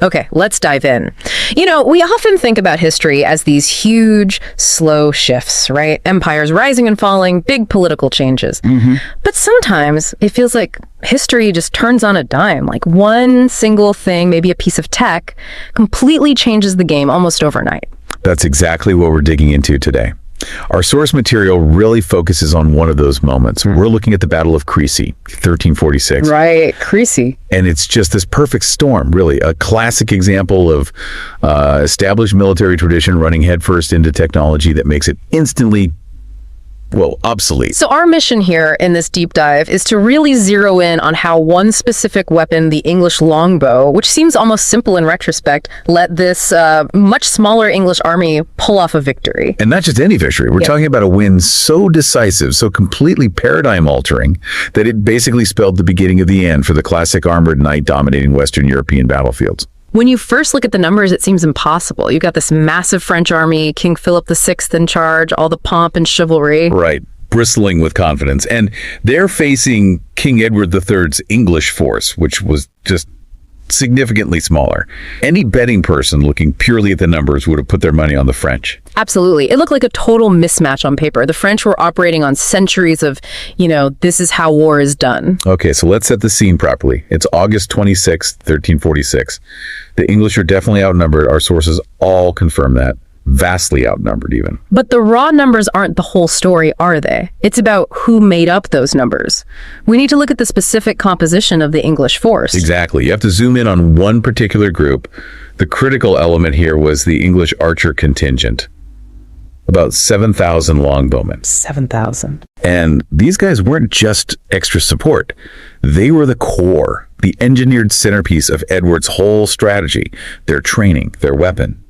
Okay, let's dive in. You know, we often think about history as these huge, slow shifts, right? Empires rising and falling, big political changes. But sometimes it feels like history just turns on a dime. Like one single thing, maybe a piece of tech, completely changes the game almost overnight. That's exactly what we're digging into today. Our source material really focuses on one of those moments. We're looking at the Battle of Crecy, 1346. Right, Crecy. And it's just this perfect storm, really. A classic example of established military tradition running headfirst into technology that makes it instantly, well, obsolete. So our mission here in this deep dive is to really zero in on how one specific weapon, the English longbow, which seems almost simple in retrospect, let this much smaller English army pull off a victory. And not just any victory. We're talking about a win so decisive, so completely paradigm-altering, that it basically spelled the beginning of the end for the classic armored knight dominating Western European battlefields. When you first look at the numbers, it seems impossible. You got this massive French army, King Philip VI in charge, all the pomp and chivalry. Right, bristling with confidence. And they're facing King Edward III's English force, which was just significantly smaller. Any betting person looking purely at the numbers would have put their money on the French. Absolutely. It looked like a total mismatch on paper. The French were operating on centuries of, this is how war is done. Okay, so let's set the scene properly. It's August 26th, 1346. The English are definitely outnumbered. Our sources all confirm that. Vastly outnumbered even. But the raw numbers aren't the whole story, are they? It's about who made up those numbers. We need to look at the specific composition of the English force. Exactly. You have to zoom in on one particular group. The critical element here was the English archer contingent. About 7,000 longbowmen. 7,000. And these guys weren't just extra support. They were the core, the engineered centerpiece of Edward's whole strategy, their training, their weapon.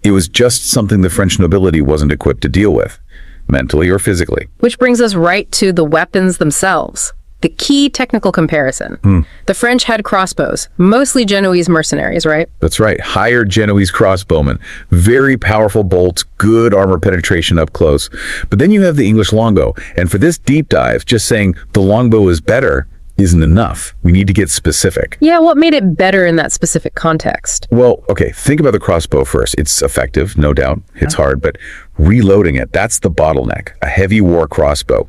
It was just something the French nobility wasn't equipped to deal with, mentally or physically. Which brings us right to the weapons themselves. The key technical comparison. The French had crossbows, mostly Genoese mercenaries, right? That's right. Hired Genoese crossbowmen. Very powerful bolts, good armor penetration up close. But then you have the English longbow. And for this deep dive, just saying the longbow is better isn't enough. We need to get specific. Yeah, what made it better in that specific context? Well, okay, think about the crossbow first. It's effective, no doubt. It's hard, but reloading it, that's the bottleneck. A heavy war crossbow.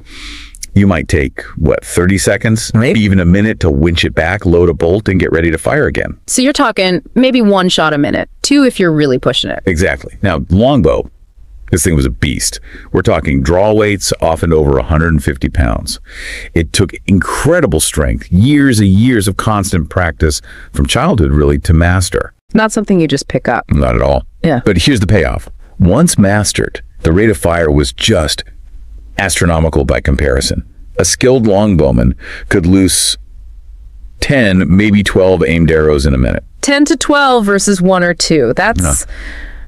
You might take, 30 seconds? Maybe even a minute to winch it back, load a bolt, and get ready to fire again. So you're talking maybe one shot a minute, two if you're really pushing it. Exactly. Now, longbow, this thing was a beast. We're talking draw weights, often over 150 pounds. It took incredible strength, years and years of constant practice, from childhood really, to master. Not something you just pick up. Not at all. Yeah. But here's the payoff. Once mastered, the rate of fire was just astronomical by comparison. A skilled longbowman could loose 10, maybe 12 aimed arrows in a minute. 10 to 12 versus 1 or 2.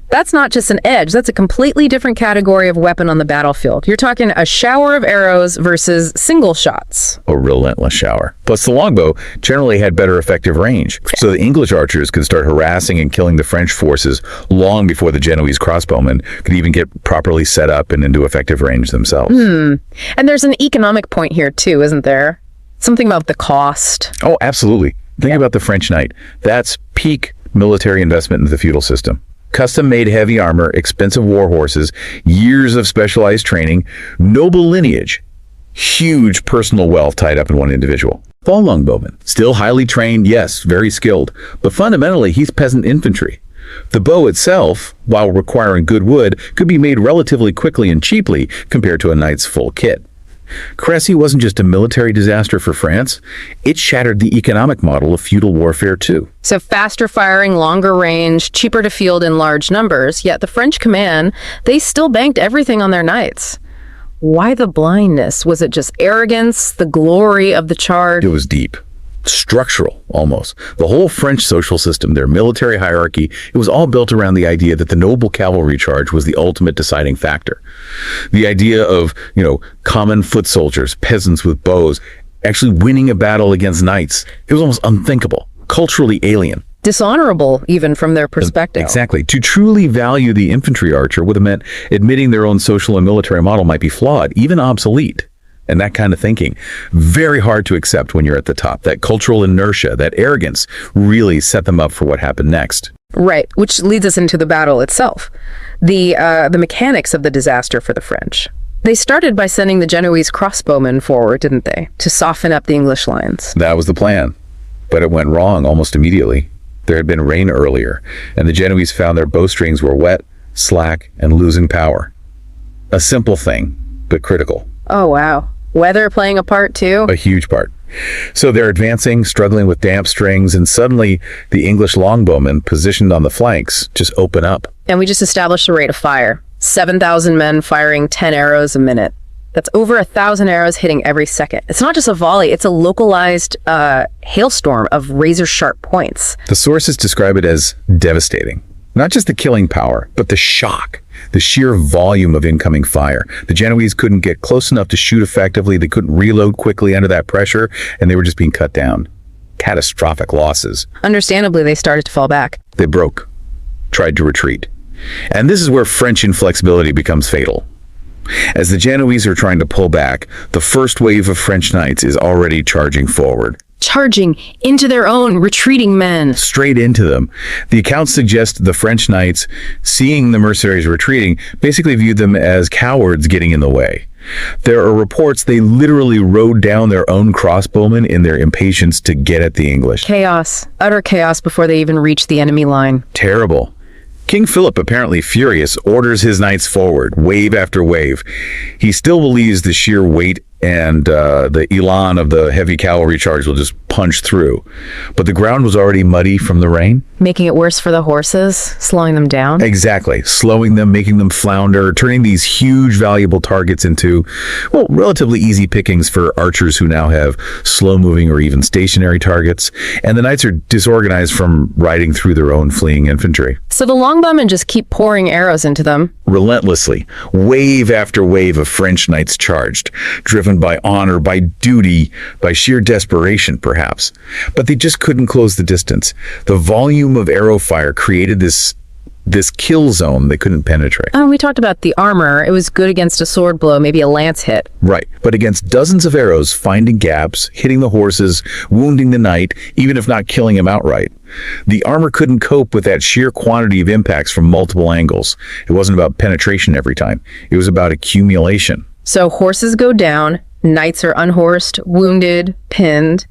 That's not just an edge. That's a completely different category of weapon on the battlefield. You're talking a shower of arrows versus single shots. A relentless shower. Plus, the longbow generally had better effective range. So the English archers could start harassing and killing the French forces long before the Genoese crossbowmen could even get properly set up and into effective range themselves. And there's an economic point here too, isn't there? Something about the cost. Oh, absolutely. Think about the French knight. That's peak military investment into the feudal system. Custom-made heavy armor, expensive war horses, years of specialized training, noble lineage, huge personal wealth tied up in one individual. Fall longbowman, still highly trained, yes, very skilled, but fundamentally he's peasant infantry. The bow itself, while requiring good wood, could be made relatively quickly and cheaply compared to a knight's full kit. Crecy wasn't just a military disaster for France, it shattered the economic model of feudal warfare too. So faster firing, longer range, cheaper to field in large numbers, yet the French command, they still banked everything on their knights. Why the blindness? Was it just arrogance, the glory of the charge? It was deep. Structural, almost. The whole French social system, their military hierarchy, it was all built around the idea that the noble cavalry charge was the ultimate deciding factor. The idea of, common foot soldiers, peasants with bows, actually winning a battle against knights. It was almost unthinkable, culturally alien. Dishonorable, even from their perspective. Exactly. To truly value the infantry archer would have meant admitting their own social and military model might be flawed, even obsolete. and that kind of thinking. Very hard to accept when you're at the top. That cultural inertia, that arrogance really set them up for what happened next. Right, which leads us into the battle itself. The mechanics of the disaster for the French. They started by sending the Genoese crossbowmen forward, didn't they, to soften up the English lines? That was the plan, but it went wrong almost immediately. There had been rain earlier, and the Genoese found their bowstrings were wet, slack, and losing power. A simple thing, but critical. Oh, wow. Weather playing a part, too? A huge part. So they're advancing, struggling with damp strings, and suddenly the English longbowmen positioned on the flanks just open up. And we just established a rate of fire. 7,000 men firing 10 arrows a minute. That's over 1,000 arrows hitting every second. It's not just a volley, it's a localized hailstorm of razor-sharp points. The sources describe it as devastating. Not just the killing power, but the shock, the sheer volume of incoming fire. The Genoese couldn't get close enough to shoot effectively, they couldn't reload quickly under that pressure, and they were just being cut down. Catastrophic losses. Understandably, they started to fall back. They broke, tried to retreat. And this is where French inflexibility becomes fatal. As the Genoese are trying to pull back, the first wave of French knights is already charging forward. Charging into their own retreating men. Straight into them. The accounts suggest the French knights, seeing the mercenaries retreating, basically viewed them as cowards getting in the way. There are reports they literally rode down their own crossbowmen in their impatience to get at the English. Chaos. Utter chaos before they even reached the enemy line. Terrible. King Philip, apparently furious, orders his knights forward, wave after wave. He still believes the sheer weight and the elan of the heavy cavalry charge will just punch through. But the ground was already muddy from the rain. Making it worse for the horses, slowing them down. Exactly. Slowing them, making them flounder, turning these huge, valuable targets into, well, relatively easy pickings for archers who now have slow-moving or even stationary targets. And the knights are disorganized from riding through their own fleeing infantry. So the longbowmen just keep pouring arrows into them. Relentlessly, wave after wave of French knights charged, driven by honor, by duty, by sheer desperation, perhaps. But they just couldn't close the distance. The volume of arrow fire created this kill zone they couldn't penetrate. Oh, we talked about the armor. It was good against a sword blow, maybe a lance hit. Right, but against dozens of arrows, finding gaps, hitting the horses, wounding the knight, even if not killing him outright. The armor couldn't cope with that sheer quantity of impacts from multiple angles. It wasn't about penetration every time. It was about accumulation. So horses go down, knights are unhorsed, wounded, pinned,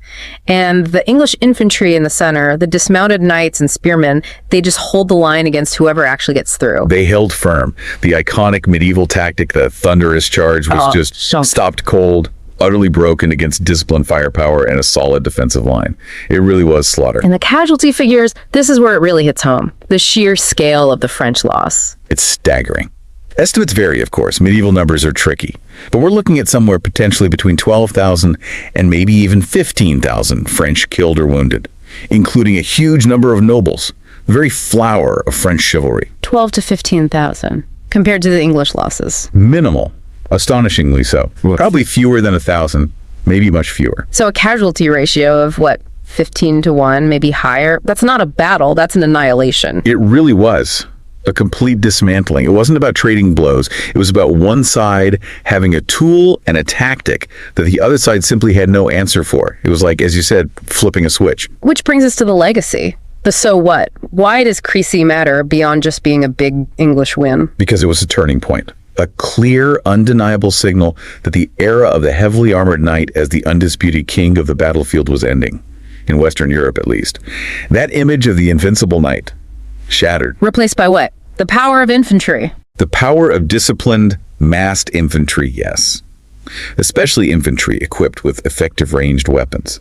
and the English infantry in the center, the dismounted knights and spearmen, they just hold the line against whoever actually gets through. They held firm. The iconic medieval tactic, the thunderous charge, was just stopped cold, utterly broken against disciplined firepower and a solid defensive line. It really was slaughter. And the casualty figures, this is where it really hits home. The sheer scale of the French loss. It's staggering. Estimates vary, of course. Medieval numbers are tricky. But we're looking at somewhere potentially between 12,000 and maybe even 15,000 French killed or wounded, including a huge number of nobles, the very flower of French chivalry. 12 to 15,000 compared to the English losses. Minimal. Astonishingly so. Probably fewer than 1,000, maybe much fewer. So a casualty ratio of what, 15 to 1, maybe higher? That's not a battle, that's an annihilation. It really was a complete dismantling. It wasn't about trading blows. It was about one side having a tool and a tactic that the other side simply had no answer for. It was like, as you said, flipping a switch. Which brings us to the legacy. The so what? Why does Crecy matter beyond just being a big English win? Because it was a turning point. A clear, undeniable signal that the era of the heavily armored knight as the undisputed king of the battlefield was ending, in Western Europe at least. That image of the invincible knight shattered. Replaced by what? The power of infantry. The power of disciplined, massed infantry, yes. Especially infantry equipped with effective ranged weapons.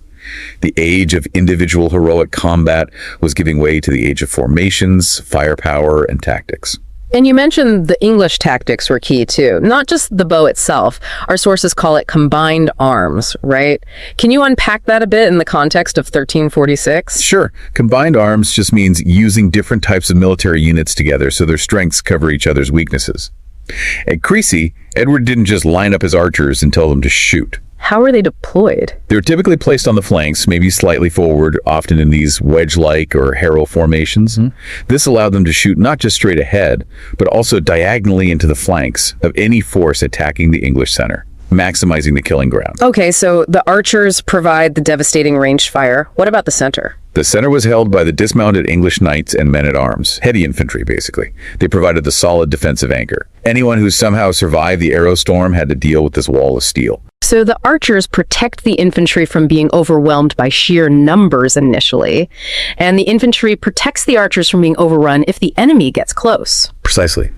The age of individual heroic combat was giving way to the age of formations, firepower, and tactics. And you mentioned the English tactics were key too, not just the bow itself. Our sources call it combined arms, right? Can you unpack that a bit in the context of 1346? Sure. Combined arms just means using different types of military units together so their strengths cover each other's weaknesses. At Crecy, Edward didn't just line up his archers and tell them to shoot. How were they deployed? They were typically placed on the flanks, maybe slightly forward, often in these wedge-like or harrow formations. This allowed them to shoot not just straight ahead, but also diagonally into the flanks of any force attacking the English center. maximizing the killing ground. Okay, so the archers provide the devastating ranged fire. What about the center? The center was held by the dismounted English knights and men-at-arms, heavy infantry, basically. They provided the solid defensive anchor. Anyone who somehow survived the arrow storm had to deal with this wall of steel. So the archers protect the infantry from being overwhelmed by sheer numbers initially, and the infantry protects the archers from being overrun if the enemy gets close. Precisely.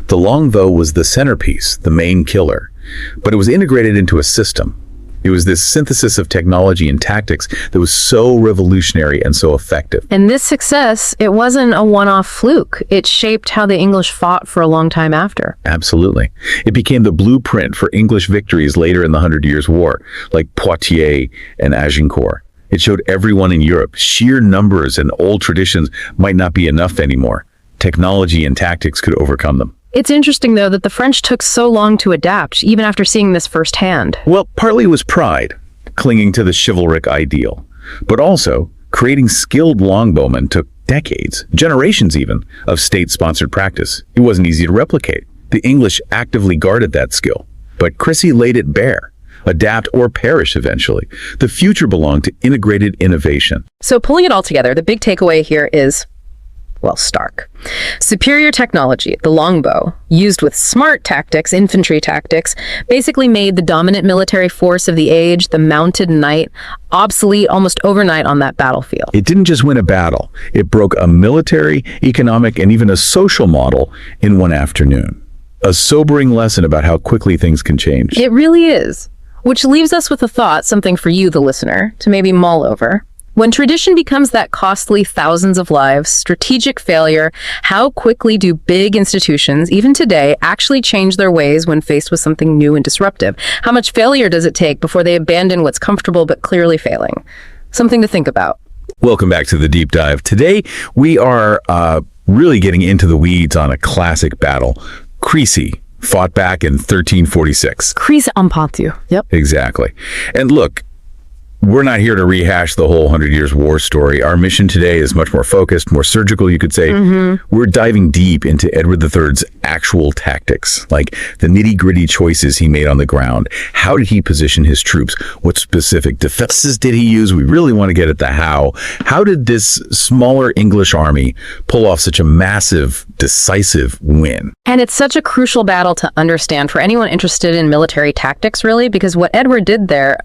The longbow was the centerpiece, the main killer, but it was integrated into a system. It was this synthesis of technology and tactics that was so revolutionary and so effective. And this success, it wasn't a one-off fluke. It shaped how the English fought for a long time after. Absolutely. It became the blueprint for English victories later in the 100 Years' War, like Poitiers and Agincourt. It showed everyone in Europe sheer numbers and old traditions might not be enough anymore. Technology and tactics could overcome them. It's interesting, though, that the French took so long to adapt, even after seeing this firsthand. Well, partly it was pride, clinging to the chivalric ideal. But also, creating skilled longbowmen took decades, generations even, of state-sponsored practice. It wasn't easy to replicate. The English actively guarded that skill. But Crecy laid it bare. Adapt or perish eventually. The future belonged to integrated innovation. So pulling it all together, the big takeaway here is, well, stark. Superior technology, the longbow, used with smart tactics, infantry tactics, basically made the dominant military force of the age, the mounted knight, obsolete almost overnight on that battlefield. It didn't just win a battle. It broke a military, economic, and even a social model in one afternoon. A sobering lesson about how quickly things can change. It really is. Which leaves us with a thought, something for you, the listener, to maybe mull over. When tradition becomes that costly thousands of lives, strategic failure, how quickly do big institutions, even today, actually change their ways when faced with something new and disruptive? How much failure does it take before they abandon what's comfortable but clearly failing? Something to think about. Welcome back to the Deep Dive. Today, we are really getting into the weeds on a classic battle, Crecy, fought back in 1346. Crecy en pâture. Yep. Exactly. And look, we're not here to rehash the whole 100 Years' War story. Our mission today is much more focused, more surgical, you could say. We're diving deep into Edward III's actual tactics, like the nitty-gritty choices he made on the ground. How did he position his troops? What specific defenses did he use? We really want to get at the how. How did this smaller English army pull off such a massive, decisive win? And it's such a crucial battle to understand for anyone interested in military tactics, really, because what Edward did there,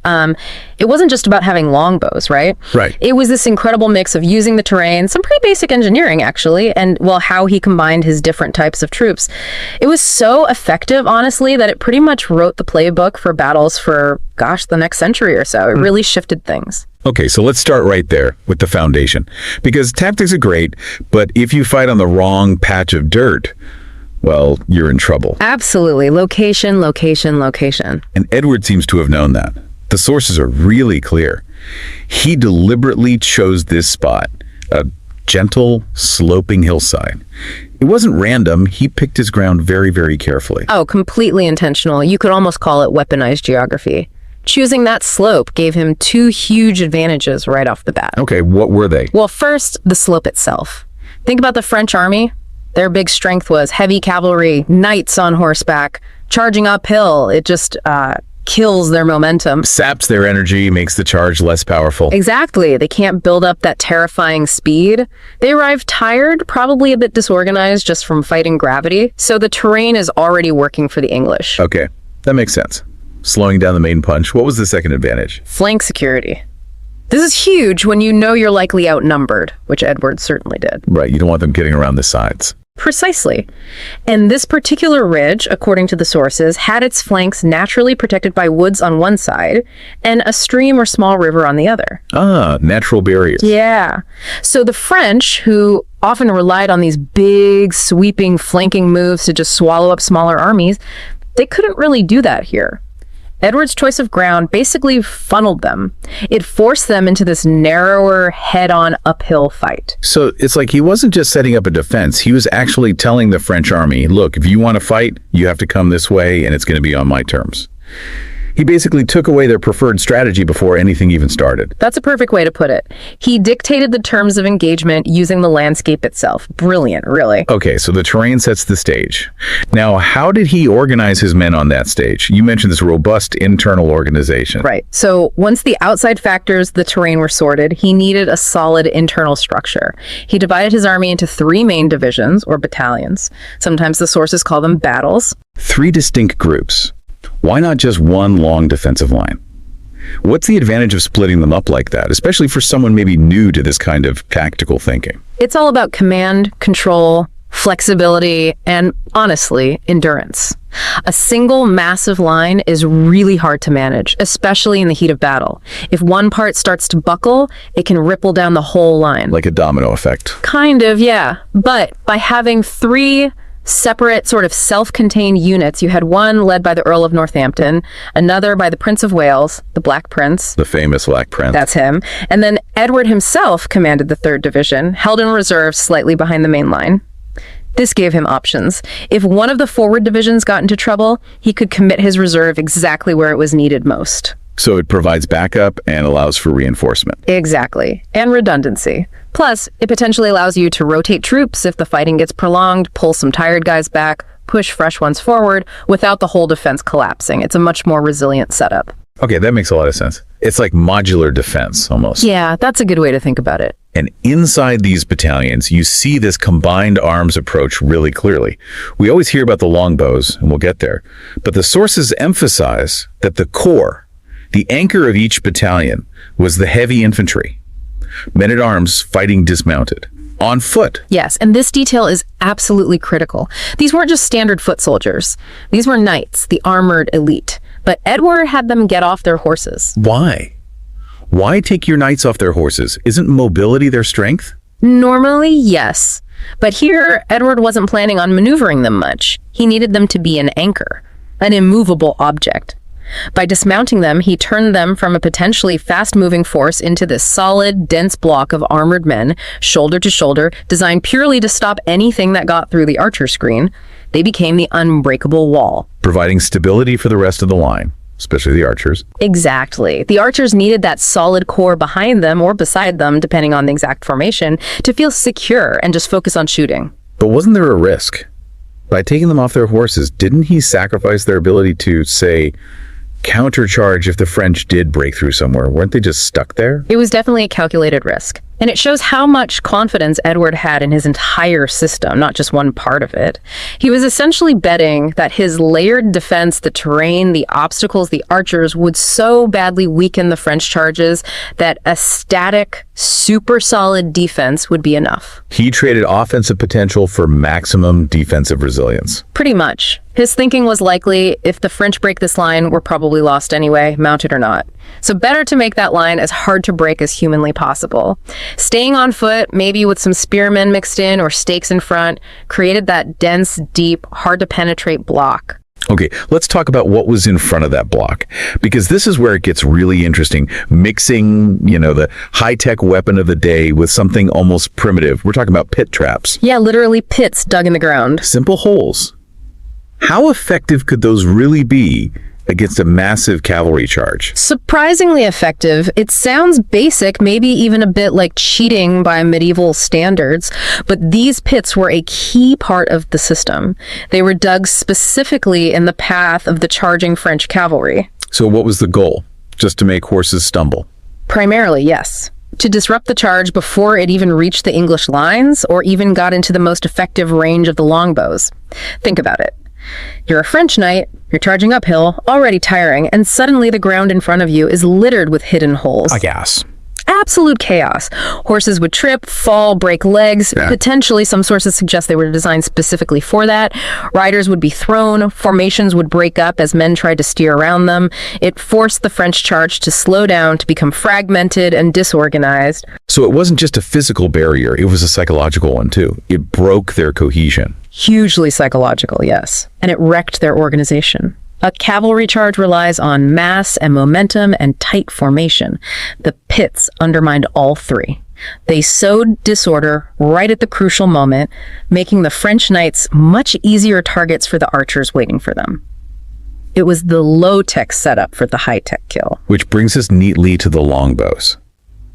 it wasn't just about having longbows, right? Right. It was this incredible mix of using the terrain, some pretty basic engineering, actually, and, well, how he combined his different types of troops. It was so effective, honestly, that it pretty much wrote the playbook for battles for, gosh, the next century or so. It really shifted things. Okay, so let's start right there with the foundation. Because tactics are great, but if you fight on the wrong patch of dirt, well, you're in trouble. Absolutely. Location, location, location. And Edward seems to have known that. The sources are really clear. He deliberately chose this spot, a gentle, sloping hillside. It wasn't random. He picked his ground very, very carefully. Oh, completely intentional. You could almost call it weaponized geography. Choosing that slope gave him two huge advantages right off the bat. Okay, what were they? Well, first, the slope itself. Think about the French army. Their big strength was heavy cavalry, knights on horseback, charging uphill. It just kills their momentum. Saps their energy, makes the charge less powerful. Exactly. They can't build up that terrifying speed. They arrive tired, probably a bit disorganized just from fighting gravity. So the terrain is already working for the English. Okay, that makes sense. Slowing down the main punch. What was the second advantage? Flank security. This is huge when you know you're likely outnumbered, which Edward certainly did. Right, you don't want them getting around the sides. Precisely. And this particular ridge, according to the sources, had its flanks naturally protected by woods on one side and a stream or small river on the other. Ah, natural barriers. Yeah. So the French, who often relied on these big, sweeping, flanking moves to just swallow up smaller armies, they couldn't really do that here. Edward's choice of ground basically funneled them. It forced them into this narrower, head-on uphill fight. So it's like he wasn't just setting up a defense. He was actually telling the French army, look, if you want to fight, you have to come this way, and it's going to be on my terms. He basically took away their preferred strategy before anything even started. That's a perfect way to put it. He dictated the terms of engagement using the landscape itself. Brilliant, really. Okay, so the terrain sets the stage. Now, how did he organize his men on that stage? You mentioned this robust internal organization. Right. So once the outside factors, the terrain were sorted, he needed a solid internal structure. He divided his army into 3 main divisions, or battalions. Sometimes the sources call them battles. 3 distinct groups. Why not just one long defensive line? What's the advantage of splitting them up like that, especially for someone maybe new to this kind of tactical thinking? It's all about command, control, flexibility, and honestly, endurance. A single massive line is really hard to manage, especially in the heat of battle. If one part starts to buckle, it can ripple down the whole line. Like a domino effect. Kind of, yeah. But by having 3 separate sort of self-contained units, you had one led by the Earl of Northampton, another by the Prince of Wales, the Black Prince. The famous Black Prince. That's him. And then Edward himself commanded the 3rd Division, held in reserve slightly behind the main line. This gave him options. If one of the forward divisions got into trouble, he could commit his reserve exactly where it was needed most. So it provides backup and allows for reinforcement. Exactly. And redundancy. Plus, it potentially allows you to rotate troops if the fighting gets prolonged, pull some tired guys back, push fresh ones forward without the whole defense collapsing. It's a much more resilient setup. Okay, that makes a lot of sense. It's like modular defense, almost. Yeah, that's a good way to think about it. And inside these battalions, you see this combined arms approach really clearly. We always hear about the longbows, and we'll get there. But the sources emphasize that the core, the anchor of each battalion, was the heavy infantry. Men-at-arms fighting dismounted, on foot. Yes, and this detail is absolutely critical. These weren't just standard foot soldiers. These were knights, the armored elite. But Edward had them get off their horses. Why? Why take your knights off their horses? Isn't mobility their strength? Normally, yes. But here, Edward wasn't planning on maneuvering them much. He needed them to be an anchor, an immovable object. By dismounting them, he turned them from a potentially fast-moving force into this solid, dense block of armored men, shoulder to shoulder, designed purely to stop anything that got through the archer screen. They became the unbreakable wall. Providing stability for the rest of the line, especially the archers. Exactly. The archers needed that solid core behind them or beside them, depending on the exact formation, to feel secure and just focus on shooting. But wasn't there a risk? By taking them off their horses, didn't he sacrifice their ability to, say, countercharge if the French did break through somewhere? Weren't they just stuck there? It was definitely a calculated risk. And it shows how much confidence Edward had in his entire system, not just one part of it. He was essentially betting that his layered defense, the terrain, the obstacles, the archers, would so badly weaken the French charges that a static, super solid defense would be enough. He traded offensive potential for maximum defensive resilience. Pretty much. His thinking was likely, if the French break this line, we're probably lost anyway, mounted or not. So better to make that line as hard to break as humanly possible. Staying on foot, maybe with some spearmen mixed in or stakes in front, created that dense, deep, hard to penetrate block. Okay, let's talk about what was in front of that block, because this is where it gets really interesting, mixing, the high-tech weapon of the day with something almost primitive. We're talking about pit traps. Yeah, literally pits dug in the ground. Simple holes. How effective could those really be against a massive cavalry charge? Surprisingly effective. It sounds basic, maybe even a bit like cheating by medieval standards, but these pits were a key part of the system. They were dug specifically in the path of the charging French cavalry. So what was the goal? Just to make horses stumble? Primarily, yes. To disrupt the charge before it even reached the English lines or even got into the most effective range of the longbows. Think about it. You're a French knight, you're charging uphill, already tiring, and suddenly the ground in front of you is littered with hidden holes. A gas. Absolute chaos. Horses would trip, fall, break legs. Yeah. Potentially, some sources suggest they were designed specifically for that. Riders would be thrown, formations would break up as men tried to steer around them. It forced the French charge to slow down, to become fragmented and disorganized. So it wasn't just a physical barrier, it was a psychological one too. It broke their cohesion. Hugely psychological, yes. And it wrecked their organization. A cavalry charge relies on mass and momentum and tight formation. The pits undermined all 3. They sowed disorder right at the crucial moment, making the French knights much easier targets for the archers waiting for them. It was the low-tech setup for the high-tech kill. Which brings us neatly to the longbows.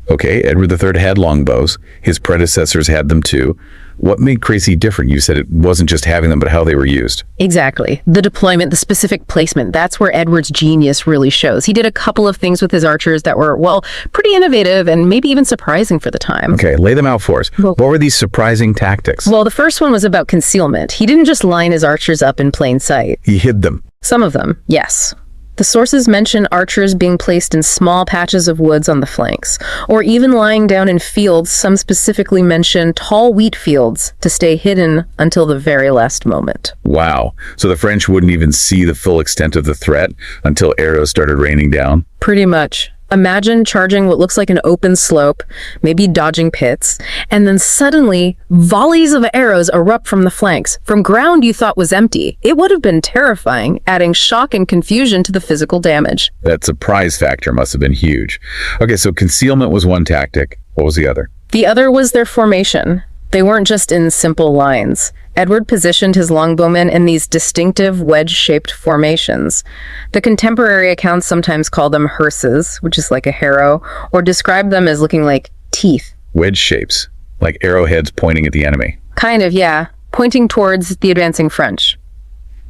Okay, Edward III had longbows. His predecessors had them too. What made Crecy different? You said it wasn't just having them, but how they were used. Exactly. The deployment, the specific placement, that's where Edward's genius really shows. He did a couple of things with his archers that were, well, pretty innovative and maybe even surprising for the time. Okay, lay them out for us. What were these surprising tactics? Well, the first one was about concealment. He didn't just line his archers up in plain sight. He hid them. Some of them, yes. The sources mention archers being placed in small patches of woods on the flanks, or even lying down in fields. Some specifically mention tall wheat fields to stay hidden until the very last moment. Wow. So the French wouldn't even see the full extent of the threat until arrows started raining down? Pretty much. Imagine charging what looks like an open slope, maybe dodging pits, and then suddenly volleys of arrows erupt from the flanks, from ground you thought was empty. It would have been terrifying, adding shock and confusion to the physical damage. That surprise factor must have been huge. Okay, so concealment was one tactic. What was the other? The other was their formation. They weren't just in simple lines. Edward positioned his longbowmen in these distinctive wedge-shaped formations. The contemporary accounts sometimes call them hearses, which is like a harrow, or describe them as looking like teeth. Wedge shapes, like arrowheads pointing at the enemy. Kind of, yeah, pointing towards the advancing French.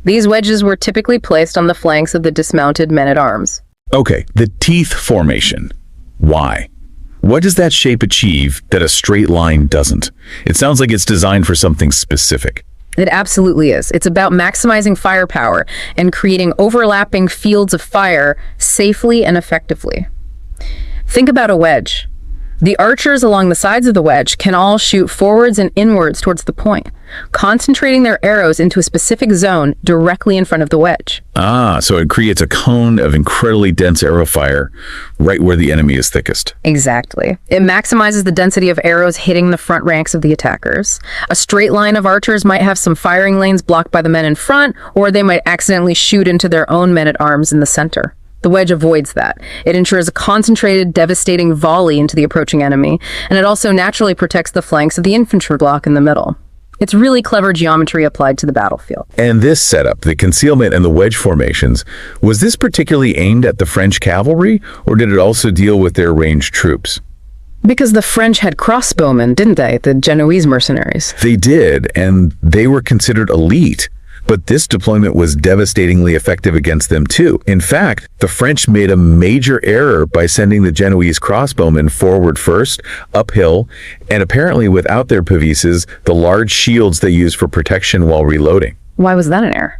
These wedges were typically placed on the flanks of the dismounted men-at-arms. Okay, the teeth formation. Why? What does that shape achieve that a straight line doesn't? It sounds like it's designed for something specific. It absolutely is. It's about maximizing firepower and creating overlapping fields of fire safely and effectively. Think about a wedge. The archers along the sides of the wedge can all shoot forwards and inwards towards the point, concentrating their arrows into a specific zone directly in front of the wedge. Ah, so it creates a cone of incredibly dense arrow fire right where the enemy is thickest. Exactly. It maximizes the density of arrows hitting the front ranks of the attackers. A straight line of archers might have some firing lanes blocked by the men in front, or they might accidentally shoot into their own men-at-arms in the center. The wedge avoids that. It ensures a concentrated, devastating volley into the approaching enemy, and it also naturally protects the flanks of the infantry block in the middle. It's really clever geometry applied to the battlefield. And this setup, the concealment and the wedge formations, was this particularly aimed at the French cavalry, or did it also deal with their ranged troops? Because the French had crossbowmen, didn't they? The Genoese mercenaries. They did, and they were considered elite. But this deployment was devastatingly effective against them too. In fact, the French made a major error by sending the Genoese crossbowmen forward first, uphill, and apparently without their pavises, the large shields they used for protection while reloading. Why was that an error?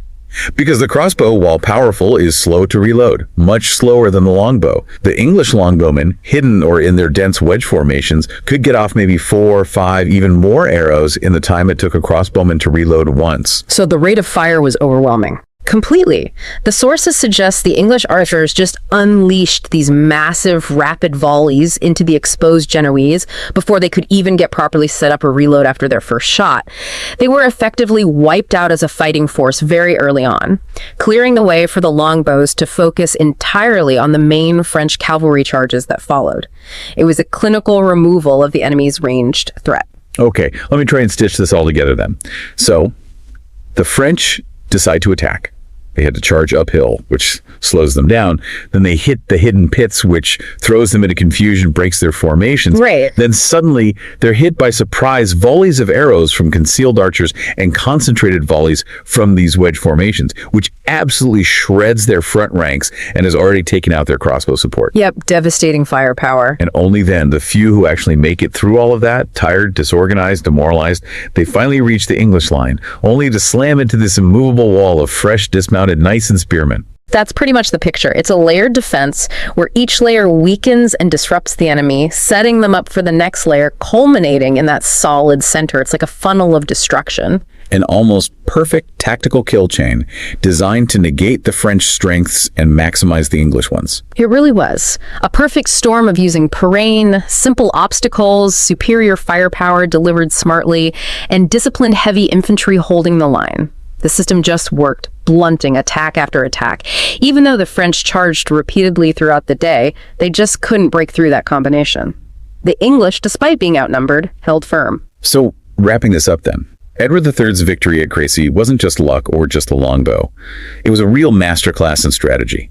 Because the crossbow, while powerful, is slow to reload, much slower than the longbow. The English longbowmen, hidden or in their dense wedge formations, could get off maybe 4, 5, even more arrows in the time it took a crossbowman to reload once. So the rate of fire was overwhelming. Completely. The sources suggest the English archers just unleashed these massive, rapid volleys into the exposed Genoese before they could even get properly set up or reload after their first shot. They were effectively wiped out as a fighting force very early on, clearing the way for the longbows to focus entirely on the main French cavalry charges that followed. It was a clinical removal of the enemy's ranged threat. Okay, let me try and stitch this all together then. So, the French decide to attack. They had to charge uphill, which slows them down. Then they hit the hidden pits, which throws them into confusion, breaks their formations. Right. Then suddenly, they're hit by surprise volleys of arrows from concealed archers and concentrated volleys from these wedge formations, which absolutely shreds their front ranks and has already taken out their crossbow support. Yep, devastating firepower. And only then, the few who actually make it through all of that, tired, disorganized, demoralized, they finally reach the English line, only to slam into this immovable wall of fresh, dismounted knights and spearmen. That's pretty much the picture. It's a layered defense where each layer weakens and disrupts the enemy, setting them up for the next layer, culminating in that solid center. It's like a funnel of destruction. An almost perfect tactical kill chain designed to negate the French strengths and maximize the English ones. It really was. A perfect storm of using terrain, simple obstacles, superior firepower delivered smartly, and disciplined heavy infantry holding the line. The system just worked, blunting attack after attack. Even though the French charged repeatedly throughout the day, they just couldn't break through that combination. The English, despite being outnumbered, held firm. So, wrapping this up then, Edward III's victory at Crecy wasn't just luck or just the longbow. It was a real masterclass in strategy.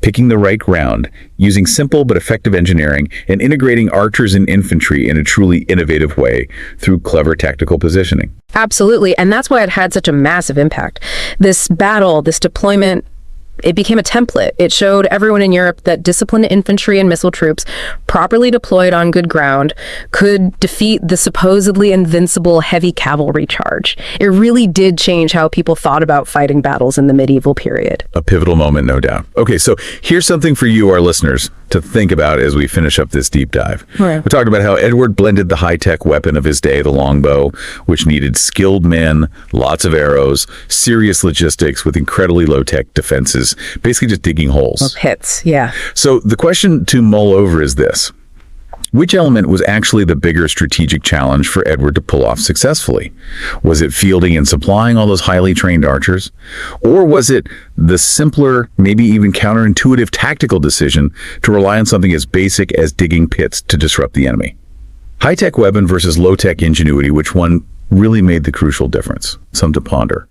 Picking the right ground, using simple but effective engineering, and integrating archers and infantry in a truly innovative way through clever tactical positioning. Absolutely, and that's why it had such a massive impact. This battle, this deployment, it became a template. It showed everyone in Europe that disciplined infantry and missile troops, properly deployed on good ground, could defeat the supposedly invincible heavy cavalry charge. It really did change how people thought about fighting battles in the medieval period. A pivotal moment, no doubt. Okay, so here's something for you, our listeners, to think about as we finish up this deep dive. Right. We talked about how Edward blended the high-tech weapon of his day, the longbow, which needed skilled men, lots of arrows, serious logistics with incredibly low-tech defenses, basically just digging holes. Hits, yeah. So the question to mull over is this. Which element was actually the bigger strategic challenge for Edward to pull off successfully? Was it fielding and supplying all those highly trained archers? Or was it the simpler, maybe even counterintuitive tactical decision to rely on something as basic as digging pits to disrupt the enemy? High-tech weapon versus low-tech ingenuity, which one really made the crucial difference? Some to ponder.